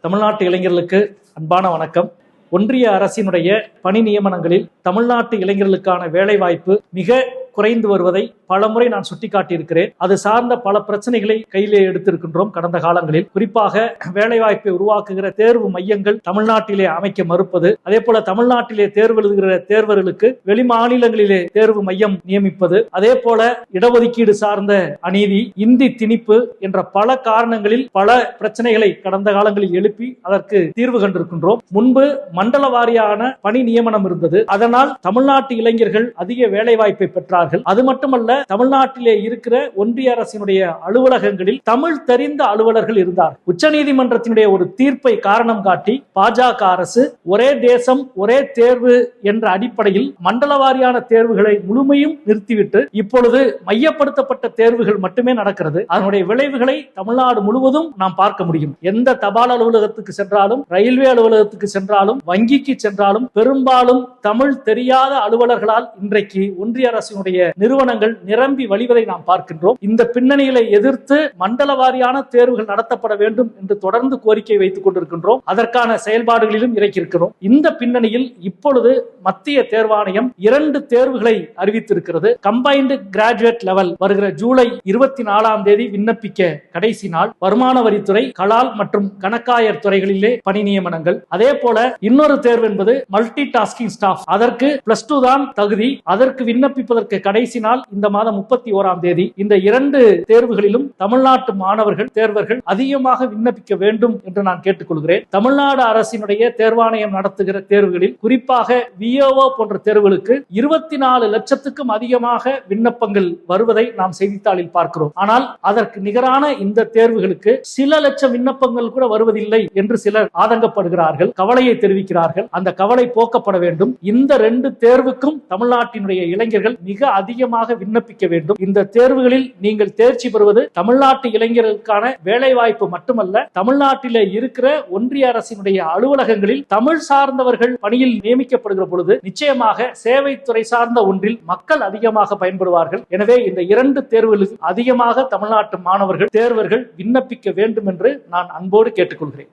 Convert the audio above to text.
தமிழ்நாட்டு இளைஞர்களுக்கு அன்பான வணக்கம். ஒன்றிய அரசினுடைய பணி நியமனங்களில் தமிழ்நாட்டு இளைஞர்களுக்கான வேலைவாய்ப்பு மிக குறைந்து வருவதை பலமுறை நான் சுட்டிக்காட்டியிருக்கிறேன். அது சார்ந்த பல பிரச்சனைகளை கையிலே எடுத்திருக்கின்றோம். கடந்த காலங்களில் குறிப்பாக வேலைவாய்ப்பை உருவாக்குகிற தேர்வு மையங்கள் தமிழ்நாட்டிலே அமைக்க மறுப்பது, அதே போல தமிழ்நாட்டிலே தேர்வு எழுதுகிற தேர்வர்களுக்கு வெளி மாநிலங்களிலே தேர்வு மையம் நியமிப்பது, அதே போல இடஒதுக்கீடு சார்ந்த அநீதி, இந்தி திணிப்பு என்ற பல காரணங்களில் பல பிரச்சனைகளை கடந்த காலங்களில் எழுப்பி அதற்கு தீர்வு கண்டிருக்கின்றோம். முன்பு மண்டல வாரியான பணி நியமனம் இருந்தது. அதனால் தமிழ்நாட்டு இளைஞர்கள் அதிக வேலைவாய்ப்பை பெற்றார்கள். அது மட்டுமல்ல, தமிழ்நாட்டிலே இருக்கிற ஒன்றிய அரசினுடைய அலுவலகங்களில் தமிழ் தெரிந்த அலுவலர்கள் இருந்தார். உச்சநீதிமன்றத்தினுடைய ஒரு தீர்ப்பை காரணம் காட்டி பாஜக அரசு ஒரே தேசம் ஒரே தேர்வு என்ற அடிப்படையில் மண்டல வாரியான தேர்வுகளை முழுமையும் நிறுத்திவிட்டு இப்பொழுது மையப்படுத்தப்பட்ட தேர்வுகள் மட்டுமே நடக்கிறது. அதனுடைய விளைவுகளை தமிழ்நாடு முழுவதும் நாம் பார்க்க முடியும். எந்த தபால் அலுவலகத்துக்கு சென்றாலும், ரயில்வே அலுவலகத்துக்கு சென்றாலும், வங்கிக்கு சென்றாலும் பெரும்பாலும் தமிழ் தெரியாத அலுவலர்களால் இன்றைக்கு ஒன்றிய அரசினுடைய நிறுவனங்கள் நிரம்பி வழிவதை நாம் பார்க்கின்றோம். இந்த பின்னணிகளை எதிர்த்து மண்டல வாரியான தேர்வுகள் நடத்தப்பட வேண்டும் என்று தொடர்ந்து கோரிக்கை வைத்துக் கொண்டிருக்கின்றோம். அதற்கான செயல்பாடுகளிலும் இறக்கியிருக்கிறோம். இந்த பின்னணியில் இப்பொழுது மத்திய தேர்வாணையம் 2 தேர்வுகளை அறிவித்திருக்கிறது. கம்பைன்டு கிராஜுவேட் லெவல் வருகிற ஜூலை 24ஆம் தேதி விண்ணப்பிக்க கடைசி நாள். வருமான வரித்துறை, கலால் மற்றும் கணக்காயர் துறைகளிலே பணி நியமனங்கள். அதே போல இன்னொரு தேர்வு என்பது மல்டி டாஸ்கிங் ஸ்டாஃப். அதற்கு +2 தான் தகுதி. அதற்கு விண்ணப்பிப்பதற்கு கடைசி நாள் இந்த மாதம் 31ஆம் தேதி. இந்த 2 தேர்வுகளிலும் தமிழ்நாட்டு மாணவர்கள், தேர்வர்கள் அதிகமாக விண்ணப்பிக்க வேண்டும் என்று நான் கேட்டுக்கொள்கிறேன். தமிழ்நாடு அரசினுடைய தேர்வாணையம் நடத்துகிற தேர்வுகளில் குறிப்பாக விஓஓ போன்ற தேர்வுகளுக்கு 24 லட்சத்துக்கும் அதிகமாக விண்ணப்பங்கள் வருவதை நாம் செய்தித்தாளில் பார்க்கிறோம். ஆனால் அதற்கு நிகரான இந்த தேர்வுகளுக்கு சில லட்சம் விண்ணப்பங்கள் கூட வருவதில்லை என்று சிலர் ஆதங்கப்படுகிறார்கள், கவலையை தெரிவிக்கிறார்கள். அந்த கவலை போக்கப்பட வேண்டும். இந்த 2 தேர்வுக்கும் தமிழ்நாட்டினுடைய இளைஞர்கள் மிக அதிகமாக விண்ணப்பிக்க வேண்டும். இந்த தேர்வுகளில் நீங்கள் தேர்ச்சி பெறுவது தமிழ்நாட்டு இளைஞர்களுக்கான வேலை வாய்ப்பு மட்டுமல்ல, தமிழ்நாட்டிலே இருக்கிற ஒன்றிய அரசினுடைய அலுவலகங்களில் தமிழ் சார்ந்தவர்கள் பணியில் நியமிக்கப்படுகிற பொழுது நிச்சயமாக சேவைத்துறை சார்ந்த ஒன்றில் மக்கள் அதிகமாக பயன்படுவார்கள். எனவே இந்த 2 தேர்வுகளில் அதிகமாக தமிழ்நாட்டு மாணவர்கள், தேர்வர்கள் விண்ணப்பிக்க வேண்டும் என்று நான் அன்போடு கேட்டுக்கொள்கிறேன்.